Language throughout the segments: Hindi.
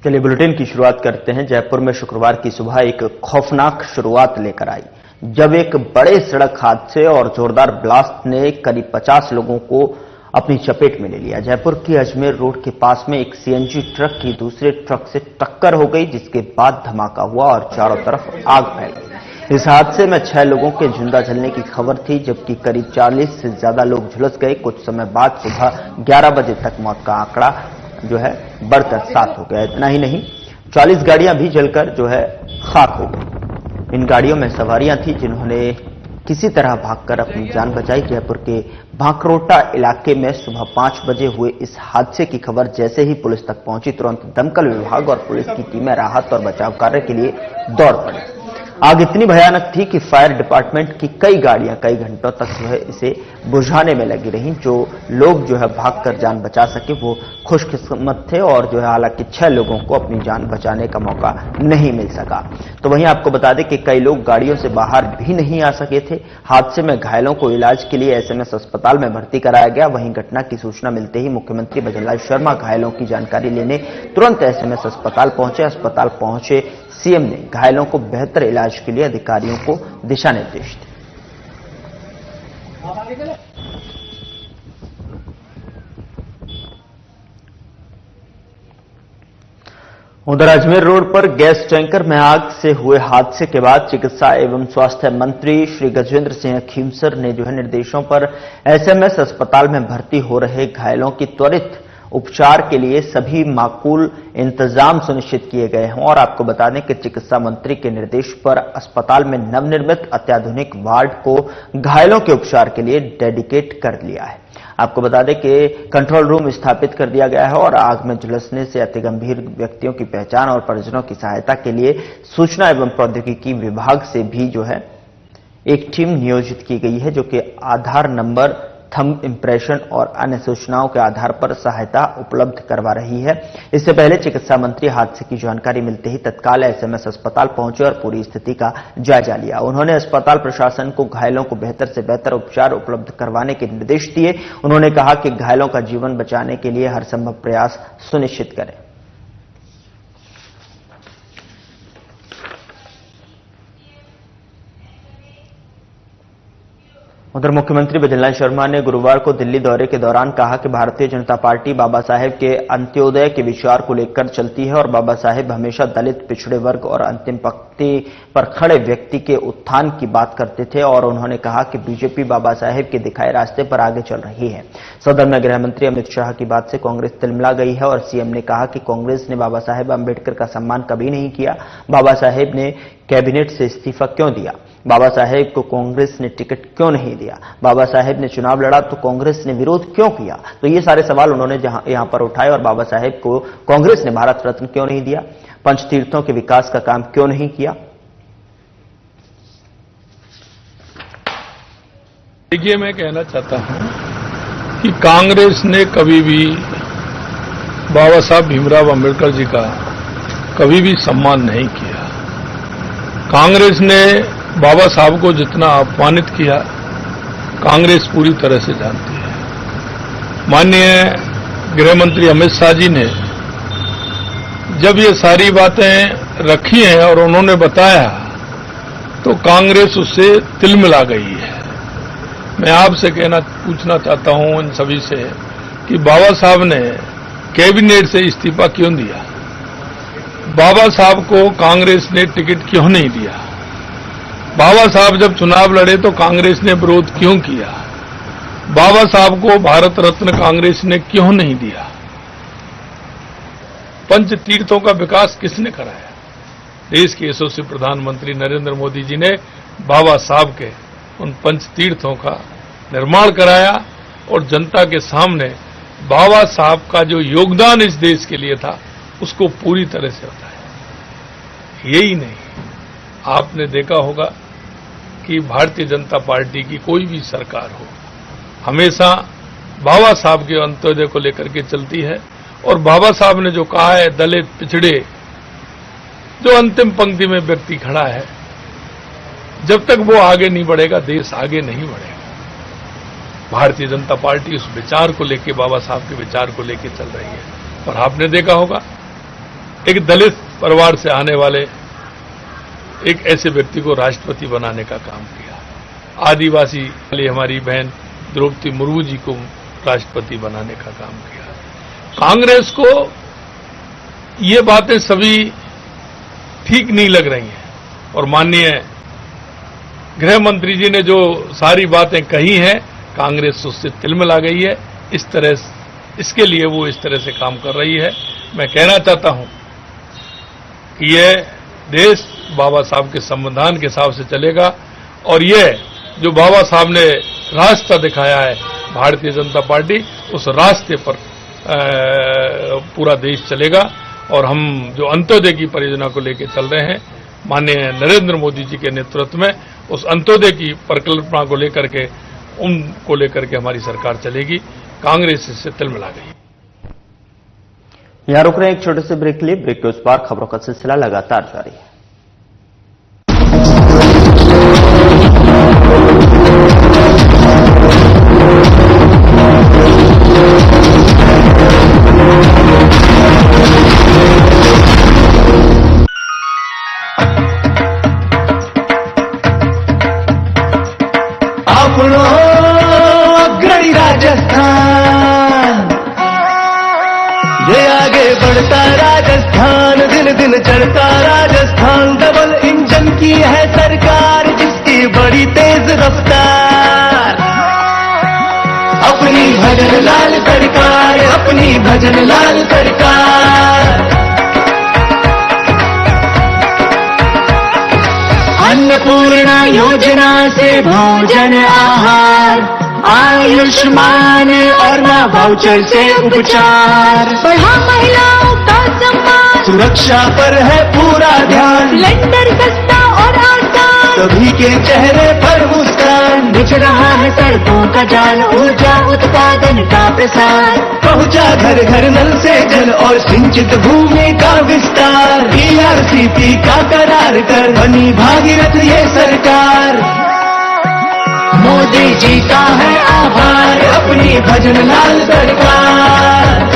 चलिए बुलेटिन की शुरुआत करते हैं। जयपुर में शुक्रवार की सुबह एक खौफनाक शुरुआत लेकर आई, जब एक बड़े सड़क हादसे और जोरदार ब्लास्ट ने करीब 50 लोगों को अपनी चपेट में ले लिया। जयपुर की अजमेर रोड के पास में एक सीएनजी ट्रक की दूसरे ट्रक से टक्कर हो गई, जिसके बाद धमाका हुआ और चारों तरफ आग फैल गई। इस हादसे में 6 लोगों के जिंदा जलने की खबर थी, जबकि करीब 40 से ज्यादा लोग झुलस गए। कुछ समय बाद सुबह 11 बजे तक मौत का आंकड़ा जो है बढ़कर 7 हो गया। इतना ही नहीं, 40 गाड़ियां भी जलकर जो है खाक हो गई। इन गाड़ियों में सवारियां थी जिन्होंने किसी तरह भागकर अपनी जान बचाई। जयपुर के भांकरोटा इलाके में सुबह 5 बजे हुए इस हादसे की खबर जैसे ही पुलिस तक पहुंची, तुरंत दमकल विभाग और पुलिस की टीमें राहत और बचाव कार्य के लिए दौड़ पड़ी। आग इतनी भयानक थी कि फायर डिपार्टमेंट की कई गाड़ियां कई घंटों तक जो है इसे बुझाने में लगी रहीं। जो लोग जो है भागकर जान बचा सके वो खुशकिस्मत थे, और जो है हालांकि 6 लोगों को अपनी जान बचाने का मौका नहीं मिल सका। तो वहीं आपको बता दें कि कई लोग गाड़ियों से बाहर भी नहीं आ सके थे। हादसे में घायलों को इलाज के लिए एसएमएस अस्पताल में भर्ती कराया गया। वहीं घटना की सूचना मिलते ही मुख्यमंत्री भजनलाल शर्मा घायलों की जानकारी लेने तुरंत एसएमएस अस्पताल पहुंचे। अस्पताल पहुंचे सीएम ने घायलों को बेहतर इलाज के लिए अधिकारियों को दिशा निर्देश दिए। उधर अजमेर रोड पर गैस टैंकर में आग से हुए हादसे के बाद चिकित्सा एवं स्वास्थ्य मंत्री श्री गजेंद्र सिंह खीमसर ने जो है निर्देशों पर एसएमएस अस्पताल में भर्ती हो रहे घायलों की त्वरित उपचार के लिए सभी माकूल इंतजाम सुनिश्चित किए गए हैं। और आपको बता दें कि चिकित्सा मंत्री के निर्देश पर अस्पताल में नवनिर्मित अत्याधुनिक वार्ड को घायलों के उपचार के लिए डेडिकेट कर लिया है। आपको बता दें कि कंट्रोल रूम स्थापित कर दिया गया है और आग में झुलसने से अति गंभीर व्यक्तियों की पहचान और परिजनों की सहायता के लिए सूचना एवं प्रौद्योगिकी विभाग से भी जो है एक टीम नियोजित की गई है, जो कि आधार नंबर, थंब इंप्रेशन और अन्य सूचनाओं के आधार पर सहायता उपलब्ध करवा रही है। इससे पहले चिकित्सा मंत्री हादसे की जानकारी मिलते ही तत्काल एसएमएस अस्पताल पहुंचे और पूरी स्थिति का जायजा लिया। उन्होंने अस्पताल प्रशासन को घायलों को बेहतर से बेहतर उपचार उपलब्ध करवाने के निर्देश दिए। उन्होंने कहा कि घायलों का जीवन बचाने के लिए हर संभव प्रयास सुनिश्चित करें। उधर मुख्यमंत्री भजनलाल शर्मा ने गुरुवार को दिल्ली दौरे के दौरान कहा कि भारतीय जनता पार्टी बाबा साहेब के अंत्योदय के विचार को लेकर चलती है और बाबा साहेब हमेशा दलित, पिछड़े वर्ग और अंतिम पंक्ति पर खड़े व्यक्ति के उत्थान की बात करते थे। और उन्होंने कहा कि बीजेपी बाबा साहेब के दिखाए रास्ते पर आगे चल रही है। सदन में गृह मंत्री अमित शाह की बात से कांग्रेस तिलमिला गई है और सीएम ने कहा कि कांग्रेस ने बाबा साहेब अम्बेडकर का सम्मान कभी नहीं किया। बाबा साहेब ने कैबिनेट से इस्तीफा क्यों दिया? बाबा साहेब को कांग्रेस ने टिकट क्यों नहीं दिया? बाबा साहेब ने चुनाव लड़ा तो कांग्रेस ने विरोध क्यों किया? तो ये सारे सवाल उन्होंने यहां पर उठाए। और बाबा साहेब को कांग्रेस ने भारत रत्न क्यों नहीं दिया? पंचतीर्थों के विकास का काम क्यों नहीं किया? देखिए, मैं कहना चाहता हूं कि कांग्रेस ने कभी भी बाबा साहब भीमराव अंबेडकर जी का कभी भी सम्मान नहीं किया। कांग्रेस ने बाबा साहब को जितना अपमानित किया, कांग्रेस पूरी तरह से जानती है। माननीय गृह मंत्री अमित शाह जी ने जब ये सारी बातें रखी हैं और उन्होंने बताया, तो कांग्रेस उससे तिलमिला गई है। मैं आपसे पूछना चाहता हूं इन सभी से कि बाबा साहब ने कैबिनेट से इस्तीफा क्यों दिया? बाबा साहब को कांग्रेस ने टिकट क्यों नहीं दिया? बाबा साहब जब चुनाव लड़े तो कांग्रेस ने विरोध क्यों किया? बाबा साहब को भारत रत्न कांग्रेस ने क्यों नहीं दिया? पंच तीर्थों का विकास किसने कराया? देश के यशस्वी प्रधानमंत्री नरेंद्र मोदी जी ने बाबा साहब के उन पंच तीर्थों का निर्माण कराया और जनता के सामने बाबा साहब का जो योगदान इस देश के लिए था उसको पूरी तरह से बताया। यही नहीं, आपने देखा होगा कि भारतीय जनता पार्टी की कोई भी सरकार हो, हमेशा बाबा साहब के अंत्योदय को लेकर के चलती है। और बाबा साहब ने जो कहा है, दलित, पिछड़े, जो अंतिम पंक्ति में व्यक्ति खड़ा है, जब तक वो आगे नहीं बढ़ेगा, देश आगे नहीं बढ़ेगा। भारतीय जनता पार्टी उस विचार को लेकर, बाबा साहब के विचार को लेकर चल रही है। और आपने देखा होगा एक दलित परिवार से आने वाले एक ऐसे व्यक्ति को राष्ट्रपति बनाने का काम किया। आदिवासी वाली हमारी बहन द्रौपदी मुर्मू जी को राष्ट्रपति बनाने का काम किया। कांग्रेस को ये बातें सभी ठीक नहीं लग रही हैं और माननीय गृह मंत्री जी ने जो सारी बातें कही हैं, कांग्रेस उससे तिलमिला गई है। इसके लिए वो इस तरह से काम कर रही है। मैं कहना चाहता हूं कि यह देश बाबा साहब के संविधान के हिसाब से चलेगा और ये जो बाबा साहब ने रास्ता दिखाया है भारतीय जनता पार्टी, उस रास्ते पर पूरा देश चलेगा। और हम जो अंत्योदय की परियोजना को लेकर चल रहे हैं, माननीय नरेंद्र मोदी जी के नेतृत्व में उस अंत्योदय की परिकल्पना को लेकर के उनको लेकर के हमारी सरकार चलेगी। कांग्रेस इससे तिलमिला गई। यहां रुक रहे हैं एक छोटे से ब्रेक के लिए। ब्रेक के उस पार खबरों का सिलसिला लगातार जारी है। अग्रणी राजस्थान, ये आगे बढ़ता राजस्थान, दिन दिन चढ़ता राजस्थान। डबल इंजन की है सरकार, जिसकी बड़ी तेज रफ्तार। अपनी भजन लाल सरकार, अपनी भजन लाल सरकार। अन्नपूर्णा योजना से भोजन आहार, आयुष्मान और मां वाउचर से उपचार। बढ़ा महिलाओं का सम्मान, सुरक्षा पर है पूरा ध्यान। सिलेंडर सस्ता और आसान, सभी के चेहरे पर मुस्कान। बिछ रहा है सड़कों का जाल, ऊर्जा उत्पादन का प्रसार। पहुंचा घर घर नल से जल और सिंचित भूमि का विस्तार। ERCP का करार कर बनी भागीरथ ये सरकार। मोदी जी का है आभार, अपनी भजन लाल सरकार।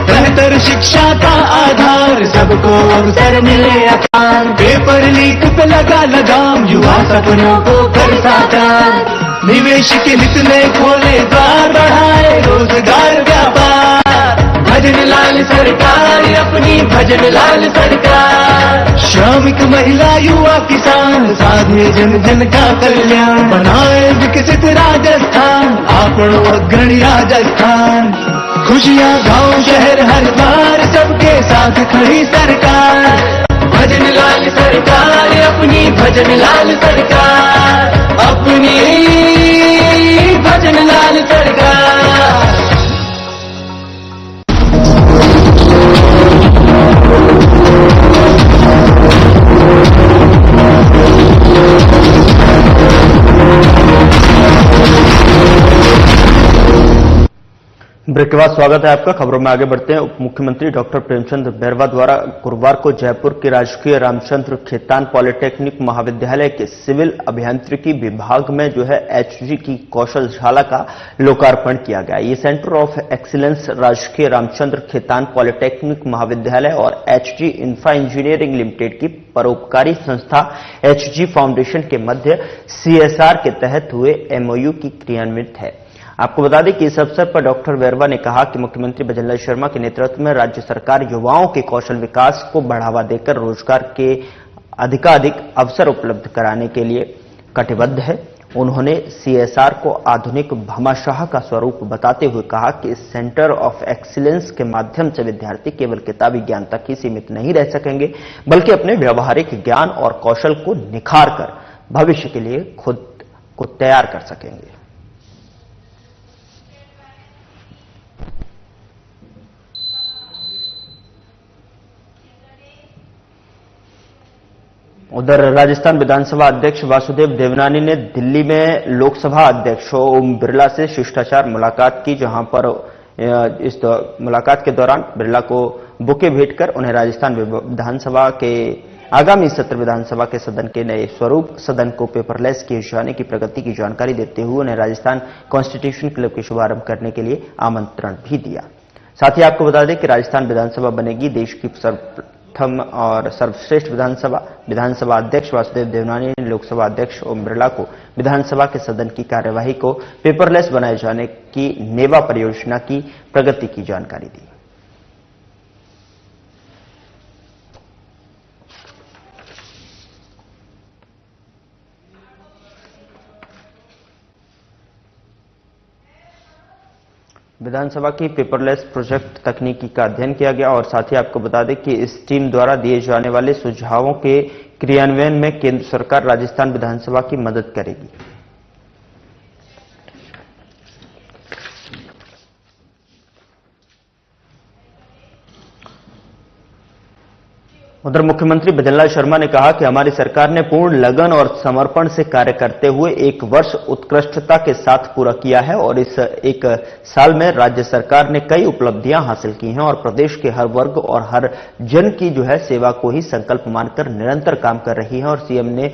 बेहतर शिक्षा का आधार, सबको अवसर मिले अपार। पेपर लीक पे लगा लगाम, युवा सपनों को कर साकार। निवेश के हित में खोले द्वार, बढ़ाए रोजगार व्यापार। भजन लाल सरकार, अपनी भजन लाल सरकार। श्रमिक महिला युवा किसान, साधे जन जन का कल्याण। बनाए विकसित राजस्थान, आपनो अग्रणी राजस्थान। खुशियाँ गांव शहर हर बार, सबके साथ खड़ी सरकार। भजन लाल सरकार, अपनी भजन लाल सरकार। अपनी भजन लाल सरकार। ब्रेक के बाद स्वागत है आपका। खबरों में आगे बढ़ते हैं। उप मुख्यमंत्री डॉक्टर प्रेमचंद बैरवा द्वारा गुरुवार को जयपुर के राजकीय रामचंद्र खेतान पॉलिटेक्निक महाविद्यालय के सिविल अभियांत्रिकी विभाग में जो है HG की कौशलशाला का लोकार्पण किया गया। ये सेंटर ऑफ एक्सीलेंस राजकीय रामचंद्र खेतान पॉलिटेक्निक महाविद्यालय और HG इंफ्रा इंजीनियरिंग लिमिटेड की परोपकारी संस्था HG फाउंडेशन के मध्य CSR के तहत हुए MOU की क्रियान्वित है। आपको बता दें कि इस अवसर पर डॉक्टर बैरवा ने कहा कि मुख्यमंत्री भजनलाल शर्मा के नेतृत्व में राज्य सरकार युवाओं के कौशल विकास को बढ़ावा देकर रोजगार के अधिकाधिक अवसर उपलब्ध कराने के लिए कटिबद्ध है। उन्होंने CSR को आधुनिक भामाशाह का स्वरूप बताते हुए कहा कि इस सेंटर ऑफ एक्सीलेंस के माध्यम से विद्यार्थी केवल किताबी ज्ञान तक ही सीमित नहीं रह सकेंगे, बल्कि अपने व्यवहारिक ज्ञान और कौशल को निखार कर भविष्य के लिए खुद को तैयार कर सकेंगे। उधर राजस्थान विधानसभा अध्यक्ष वासुदेव देवनानी ने दिल्ली में लोकसभा अध्यक्ष ओम बिरला से शिष्टाचार मुलाकात की, जहां पर इस मुलाकात के दौरान बिरला को बुके भेंटकर उन्हें राजस्थान विधानसभा के आगामी सत्र विधानसभा के सदन के नए स्वरूप, सदन को पेपरलेस किए जाने की प्रगति की जानकारी देते हुए उन्हें राजस्थान कॉन्स्टिट्यूशन क्लब के शुभारंभ करने के लिए आमंत्रण भी दिया। साथ ही आपको बता दें कि राजस्थान विधानसभा बनेगी देश की सर्वप्रथम और सर्वश्रेष्ठ विधानसभा। विधानसभा अध्यक्ष वासुदेव देवनानी ने लोकसभा अध्यक्ष ओम बिरला को विधानसभा के सदन की कार्यवाही को पेपरलेस बनाए जाने की नेवा परियोजना की प्रगति की जानकारी दी। विधानसभा की पेपरलेस प्रोजेक्ट तकनीकी का अध्ययन किया गया और साथ ही आपको बता दें कि इस टीम द्वारा दिए जाने वाले सुझावों के क्रियान्वयन में केंद्र सरकार राजस्थान विधानसभा की मदद करेगी। उधर मुख्यमंत्री भजनलाल शर्मा ने कहा कि हमारी सरकार ने पूर्ण लगन और समर्पण से कार्य करते हुए एक वर्ष उत्कृष्टता के साथ पूरा किया है और इस एक साल में राज्य सरकार ने कई उपलब्धियां हासिल की हैं और प्रदेश के हर वर्ग और हर जन की सेवा को ही संकल्प मानकर निरंतर काम कर रही है। और सीएम ने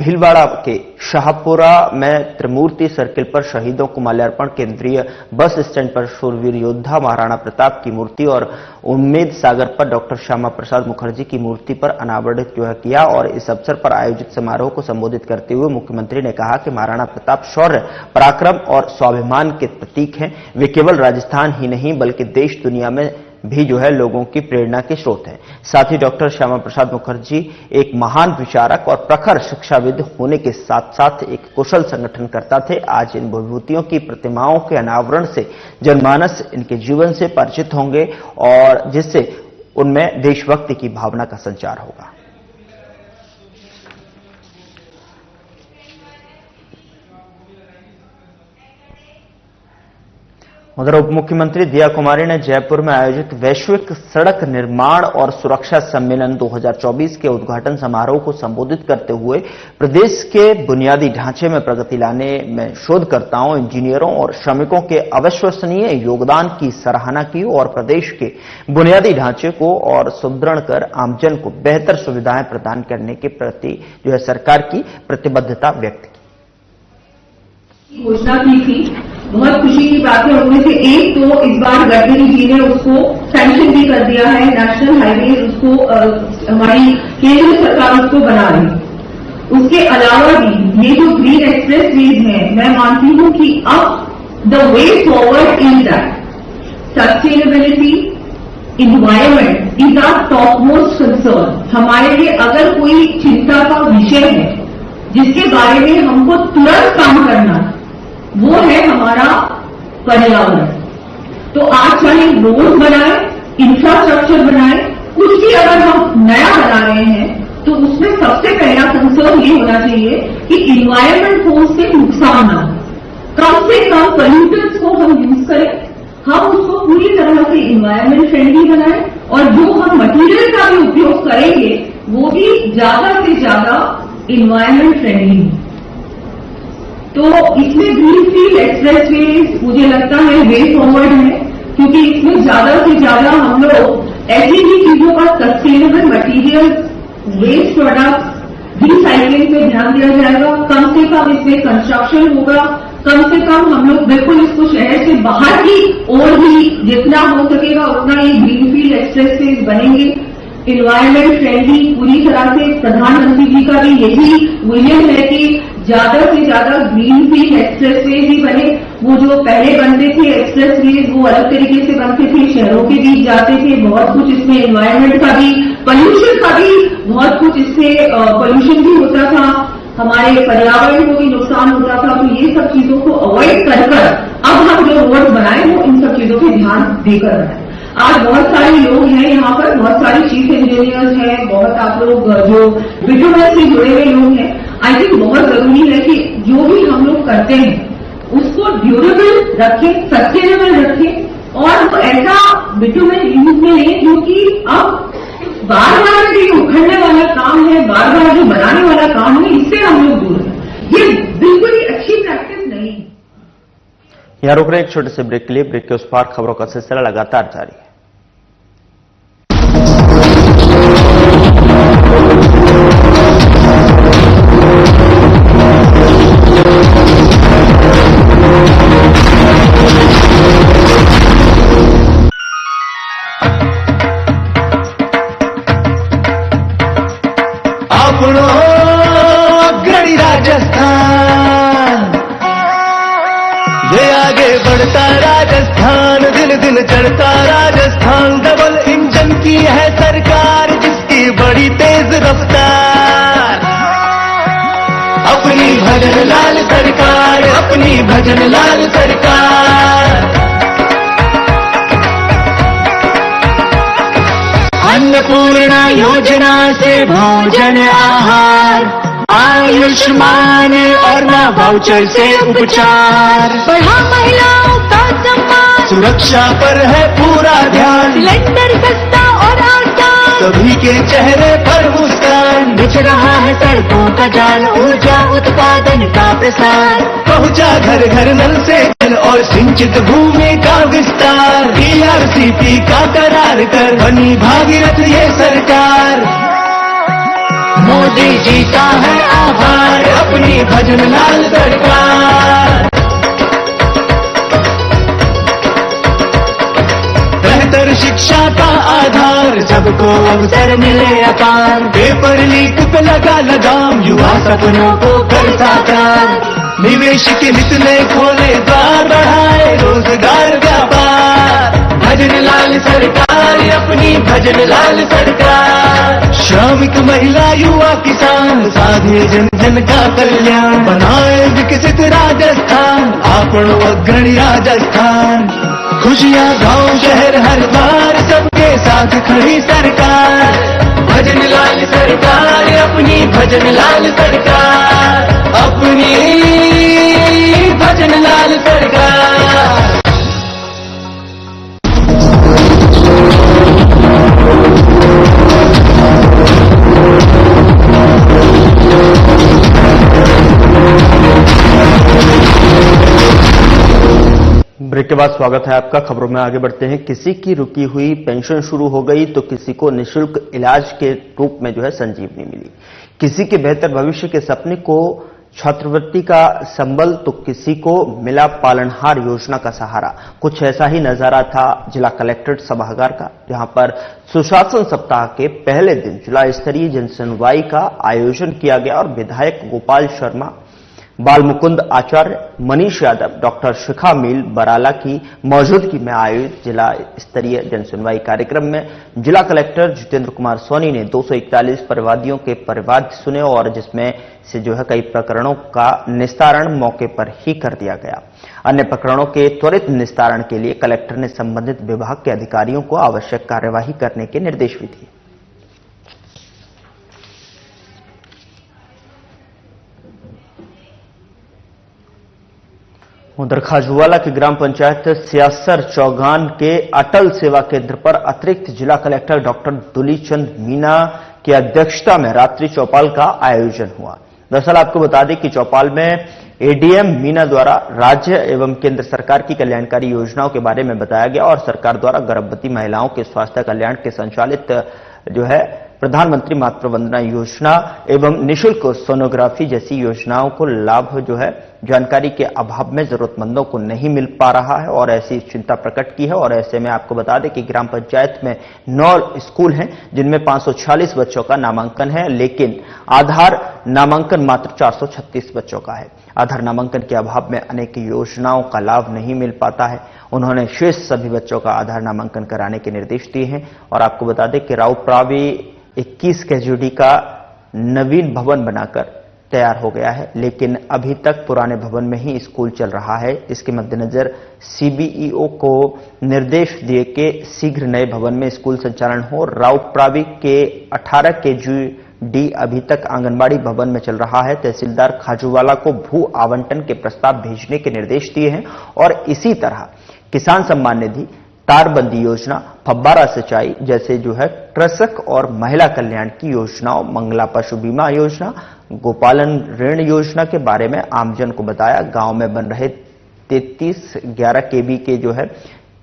भीलवाड़ा के शाहपुरा में त्रिमूर्ति सर्किल पर शहीदों को माल्यार्पण, केंद्रीय बस स्टैंड पर शूरवीर योद्धा महाराणा प्रताप की मूर्ति और उम्मेद सागर पर डॉक्टर श्यामा प्रसाद मुखर्जी की मूर्ति पर अनावरण किया। और इस अवसर पर आयोजित समारोह को संबोधित करते हुए मुख्यमंत्री ने कहा कि महाराणा प्रताप शौर्य, पराक्रम और स्वाभिमान के प्रतीक हैं। वे केवल राजस्थान ही नहीं बल्कि देश दुनिया में भी लोगों की प्रेरणा के स्रोत हैं। साथ ही डॉक्टर श्यामा प्रसाद मुखर्जी एक महान विचारक और प्रखर शिक्षाविद होने के साथ साथ एक कुशल संगठनकर्ता थे। आज इन विभूतियों की प्रतिमाओं के अनावरण से जनमानस इनके जीवन से परिचित होंगे और जिससे उनमें देशभक्ति की भावना का संचार होगा। उधर उप मुख्यमंत्री दिया कुमारी ने जयपुर में आयोजित वैश्विक सड़क निर्माण और सुरक्षा सम्मेलन 2024 के उद्घाटन समारोह को संबोधित करते हुए प्रदेश के बुनियादी ढांचे में प्रगति लाने में शोधकर्ताओं, इंजीनियरों और श्रमिकों के अविश्वसनीय योगदान की सराहना की और प्रदेश के बुनियादी ढांचे को और सुदृढ़ कर आमजन को बेहतर सुविधाएं प्रदान करने के प्रति सरकार की प्रतिबद्धता व्यक्त की। घोषणा की थी, बहुत खुशी की बात है। उनमें से एक तो इस बार गडकरी जी ने उसको सैंक्शन भी कर दिया है, नेशनल हाईवे उसको हमारी केंद्र सरकार उसको बना रही। उसके अलावा भी ये जो ग्रीन एक्सप्रेस वेज है, मैं मानती हूं कि अब the way forward is that sustainability, environment is our top most concern. हमारे लिए अगर कोई चिंता का विषय है जिसके बारे में हमको तुरंत काम करना है, वो है हमारा पर्यावरण। तो आज चाहे रोड बनाए, इंफ्रास्ट्रक्चर बनाए, कुछ भी अगर हम नया बना रहे हैं तो उसमें सबसे पहला कंसर्न ये होना चाहिए कि इन्वायरमेंट को उससे नुकसान ना हो। कम से कम पोल्यूटेंट्स को हम यूज करें, हम उसको पूरी तरह से इन्वायरमेंट फ्रेंडली बनाएं और जो हम मटेरियल का भी उपयोग करेंगे वो भी ज्यादा से ज्यादा इन्वायरमेंट फ्रेंडली हो। तो इसमें ग्रीनफील्ड एक्सप्रेसवे मुझे लगता है वे फॉरवर्ड है, क्योंकि इसमें ज्यादा से ज्यादा हम लोग ऐसी भी चीजों का sustainable material, waste product, recycling पे ध्यान दिया जाएगा। कम से कम इसमें कंस्ट्रक्शन होगा, कम से कम हम लोग बिल्कुल इसको शहर से बाहर की ओर भी जितना हो सकेगा उतना ये ग्रीनफील्ड एक्सप्रेसवे बनेंगे। इन्वायरमेंट फ्रेंडली पूरी तरह से प्रधानमंत्री जी का भी यही विजन है कि ज्यादा से ज्यादा ग्रीनफील्ड एक्सप्रेसवे ही बने। वो जो पहले बनते थे एक्सप्रेसवे वो अलग तरीके से बनते थे, शहरों के बीच जाते थे, बहुत कुछ इसमें इन्वायरमेंट का भी, पोल्यूशन का भी बहुत कुछ इससे पोल्यूशन भी होता था, हमारे पर्यावरण को भी नुकसान होता था। तो ये सब चीजों को अवॉइड कर अब हम जो रोड बनाए वो इन सब चीजों पर ध्यान देकर बनाए। आज बहुत सारे लोग हैं यहाँ पर, बहुत सारे चीफ इंजीनियर्स हैं, बहुत आप लोग जो बिटुमेन से जुड़े हुए लोग हैं। आई थिंक बहुत जरूरी है कि जो भी हम लोग करते हैं उसको ड्यूरेबल रखें, सस्टेनेबल रखें और वो ऐसा बिटुमेन यूज में लें क्योंकि अब बार बार जो उखड़ने वाला काम है, बार बार जो बनाने वाला काम है, इससे हम लोग दूर हैं। ये बिल्कुल ही अच्छी प्रैक्टिस नहीं है। यहां रुक रहे एक छोटे से ब्रेक के लिए। ब्रेक के उस पार खबरों का सिलसिला लगातार जारी है। दिन चढ़ता राजस्थान, डबल इंजन की है सरकार जिसकी बड़ी तेज रफ्तार। अपनी भजन लाल सरकार, अपनी भजन लाल सरकार। अन्नपूर्णा योजना से भोजन आहार, आयुष्मान और ना वाउचर से उपचार, बढ़ा महिलाओं का सम्मान, सुरक्षा पर है पूरा ध्यान, सिलेंडर सस्ता और आसान, सभी के चेहरे पर मुस्कान। बिछ रहा है सड़कों का जाल, ऊर्जा उत्पादन का प्रसार, पहुंचा घर घर नल से जल और सिंचित भूमि का विस्तार। DRCP का करार कर बनी भागीरथ ये सरकार। मोदी जी का है आभार, अपनी भजन लाल सरकार। बेहतर शिक्षा का आधार, सबको अवसर मिले अपार। पेपर लीक पे लगा लगाम, युवा सपनों को कर साकार। निवेश के हित में खोले द्वार, बढ़ाए रोजगार व्यापार। भजन लाल सरकार, अपनी भजन लाल सरकार। श्रमिक महिला युवा किसान, साधे जन जन का कल्याण। बनाए विकसित राजस्थान, आपनो अग्रणी राजस्थान। खुशियाँ गांव शहर हर बार, सबके साथ खड़ी सरकार। भजन लाल सरकार, अपनी भजन लाल सरकार। अपनी भजन लाल सरकार। ब्रेक के बाद स्वागत है आपका। खबरों में आगे बढ़ते हैं। किसी की रुकी हुई पेंशन शुरू हो गई तो किसी को निःशुल्क इलाज के रूप में संजीवनी मिली। किसी के बेहतर भविष्य के सपने को छात्रवृत्ति का संबल तो किसी को मिला पालनहार योजना का सहारा। कुछ ऐसा ही नजारा था जिला कलेक्ट्रेट सभागार का, जहां पर सुशासन सप्ताह के पहले दिन जिला स्तरीय जनसुनवाई का आयोजन किया गया और विधायक गोपाल शर्मा, बाल मुकुंद आचार्य, मनीष यादव, डॉक्टर शिखा मील बराला की मौजूदगी में आयोजित जिला स्तरीय जनसुनवाई कार्यक्रम में जिला कलेक्टर जितेंद्र कुमार सोनी ने 241 परिवादियों के परिवाद सुने और जिसमें से कई प्रकरणों का निस्तारण मौके पर ही कर दिया गया। अन्य प्रकरणों के त्वरित निस्तारण के लिए कलेक्टर ने संबंधित विभाग के अधिकारियों को आवश्यक कार्यवाही करने के निर्देश भी दिए। उधर खाजूवाला की ग्राम पंचायत सियासर चौगान के अटल सेवा केंद्र पर अतिरिक्त जिला कलेक्टर डॉक्टर दुलीचंद मीना की अध्यक्षता में रात्रि चौपाल का आयोजन हुआ। दरअसल आपको बता दें कि चौपाल में एडीएम मीना द्वारा राज्य एवं केंद्र सरकार की कल्याणकारी योजनाओं के बारे में बताया गया और सरकार द्वारा गर्भवती महिलाओं के स्वास्थ्य कल्याण के संचालित प्रधानमंत्री मातृ वंदना योजना एवं निःशुल्क सोनोग्राफी जैसी योजनाओं को लाभ जानकारी के अभाव में जरूरतमंदों को नहीं मिल पा रहा है और ऐसी चिंता प्रकट की है। और ऐसे में आपको बता दें कि ग्राम पंचायत में 9 स्कूल हैं जिनमें 546 बच्चों का नामांकन है, लेकिन आधार नामांकन मात्र 436 बच्चों का है। आधार नामांकन के अभाव में अनेक योजनाओं का लाभ नहीं मिल पाता है। उन्होंने शेष सभी बच्चों का आधार नामांकन कराने के निर्देश दिए हैं। और आपको बता दें कि राउप्रावी 21 केजुडी का नवीन भवन बनाकर तैयार हो गया है, लेकिन अभी तक पुराने भवन में ही स्कूल चल रहा है। इसके मद्देनजर सीबीईओ को निर्देश दिए कि शीघ्र नए भवन में स्कूल संचालन हो। राउप्रावी के 18 केजुडी अभी तक आंगनबाड़ी भवन में चल रहा है। तहसीलदार खाजूवाला को भू आवंटन के प्रस्ताव भेजने के निर्देश दिए हैं और इसी तरह किसान सम्मान निधि, तारबंदी योजना, फब्बारा सिंचाई जैसे कृषक और महिला कल्याण की योजनाओं, मंगला पशु बीमा योजना, गोपालन ऋण योजना के बारे में आमजन को बताया। गांव में बन रहे 3311 केबी के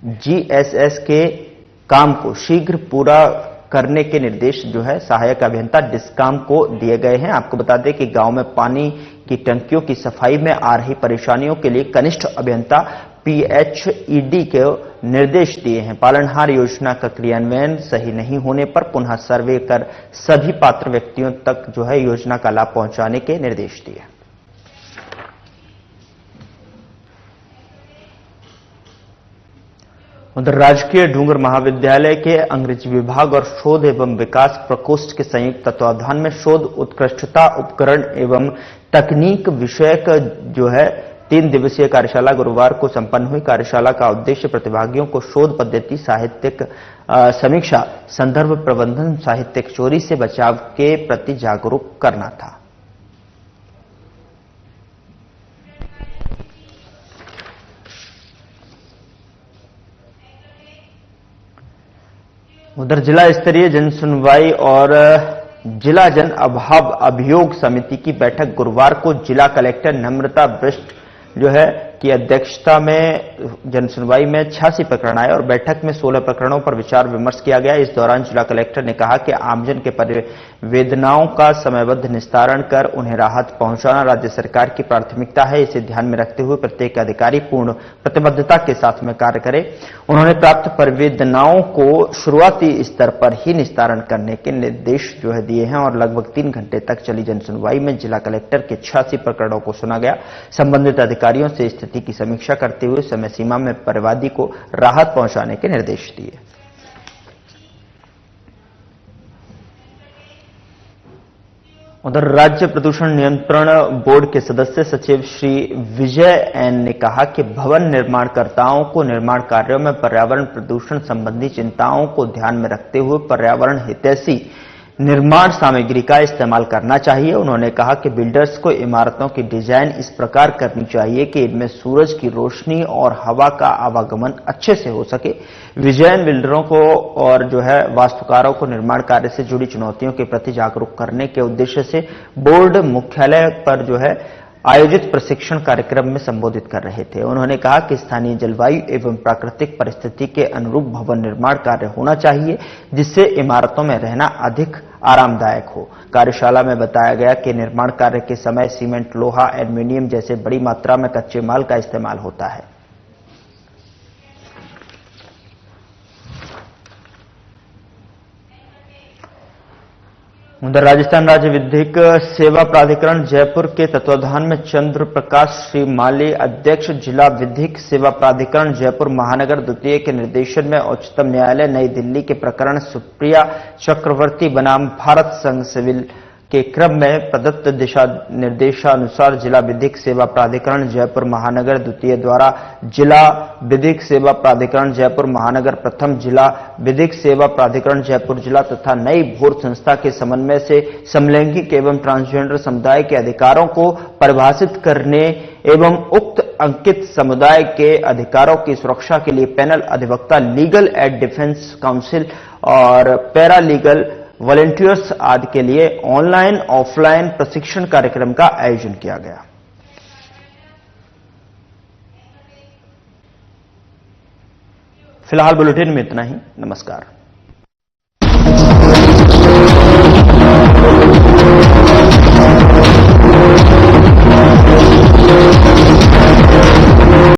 जीएसएस के काम को शीघ्र पूरा करने के निर्देश सहायक अभियंता डिस्काम को दिए गए हैं। आपको बता दें कि गांव में पानी की टंकियों की सफाई में आ रही परेशानियों के लिए कनिष्ठ अभियंता PHED के निर्देश दिए हैं। पालनहार योजना का क्रियान्वयन सही नहीं होने पर पुनः सर्वे कर सभी पात्र व्यक्तियों तक योजना का लाभ पहुंचाने के निर्देश दिए। उधर राजकीय डूंगर महाविद्यालय के अंग्रेजी विभाग और शोध एवं विकास प्रकोष्ठ के संयुक्त तत्वावधान में शोध उत्कृष्टता उपकरण एवं तकनीक विषयक 3 दिवसीय कार्यशाला गुरुवार को संपन्न हुई। कार्यशाला का उद्देश्य प्रतिभागियों को शोध पद्धति, साहित्यिक समीक्षा, संदर्भ प्रबंधन, साहित्यिक चोरी से बचाव के प्रति जागरूक करना था। उधर जिला स्तरीय जन सुनवाई और जिला जन अभाव अभियोग समिति की बैठक गुरुवार को जिला कलेक्टर नम्रता बिष्ट की अध्यक्षता में जन सुनवाई में 86 प्रकरण आए और बैठक में 16 प्रकरणों पर विचार विमर्श किया गया। इस दौरान जिला कलेक्टर ने कहा कि आमजन के परिवेदनाओं का समयबद्ध निस्तारण कर उन्हें राहत पहुंचाना राज्य सरकार की प्राथमिकता है। इसे ध्यान में रखते हुए प्रत्येक अधिकारी पूर्ण प्रतिबद्धता के साथ में कार्य करे। उन्होंने प्राप्त परिवेदनाओं को शुरुआती स्तर पर ही निस्तारण करने के निर्देश दिए हैं और लगभग 3 घंटे तक चली जन सुनवाई में जिला कलेक्टर के 86 प्रकरणों को सुना गया। संबंधित अधिकारियों से स्थिति की समीक्षा करते हुए समय सीमा में परिवादी को राहत पहुंचाने के निर्देश दिए। उधर राज्य प्रदूषण नियंत्रण बोर्ड के सदस्य सचिव श्री विजय एन ने कहा कि भवन निर्माणकर्ताओं को निर्माण कार्यों में पर्यावरण प्रदूषण संबंधी चिंताओं को ध्यान में रखते हुए पर्यावरण हितैषी निर्माण सामग्री का इस्तेमाल करना चाहिए। उन्होंने कहा कि बिल्डर्स को इमारतों की डिजाइन इस प्रकार करनी चाहिए कि इनमें सूरज की रोशनी और हवा का आवागमन अच्छे से हो सके। विजयन बिल्डरों को और वास्तुकारों को निर्माण कार्य से जुड़ी चुनौतियों के प्रति जागरूक करने के उद्देश्य से बोर्ड मुख्यालय पर आयोजित प्रशिक्षण कार्यक्रम में संबोधित कर रहे थे। उन्होंने कहा कि स्थानीय जलवायु एवं प्राकृतिक परिस्थिति के अनुरूप भवन निर्माण कार्य होना चाहिए जिससे इमारतों में रहना अधिक आरामदायक हो। कार्यशाला में बताया गया कि निर्माण कार्य के समय सीमेंट, लोहा, एल्युमिनियम जैसे बड़ी मात्रा में कच्चे माल का इस्तेमाल होता है। उधर राजस्थान राज्य विधिक सेवा प्राधिकरण जयपुर के तत्वावधान में चंद्र प्रकाश श्रीमाली अध्यक्ष जिला विधिक सेवा प्राधिकरण जयपुर महानगर द्वितीय के निर्देशन में उच्चतम न्यायालय नई दिल्ली के प्रकरण सुप्रिया चक्रवर्ती बनाम भारत संघ सिविल के क्रम में प्रदत्त दिशा निर्देशानुसार जिला विधिक सेवा प्राधिकरण जयपुर महानगर द्वितीय द्वारा जिला विधिक सेवा प्राधिकरण जयपुर महानगर प्रथम, जिला विधिक सेवा प्राधिकरण जयपुर जिला तथा नई भोर संस्था के समन्वय से समलैंगिक एवं ट्रांसजेंडर समुदाय के अधिकारों को परिभाषित करने एवं उक्त अंकित समुदाय के अधिकारों की सुरक्षा के लिए पैनल अधिवक्ता, लीगल एड डिफेंस काउंसिल और पैरा लीगल वॉलंटियर्स आदि के लिए ऑनलाइन ऑफलाइन प्रशिक्षण कार्यक्रम का आयोजन किया गया। फिलहाल बुलेटिन में इतना ही। नमस्कार।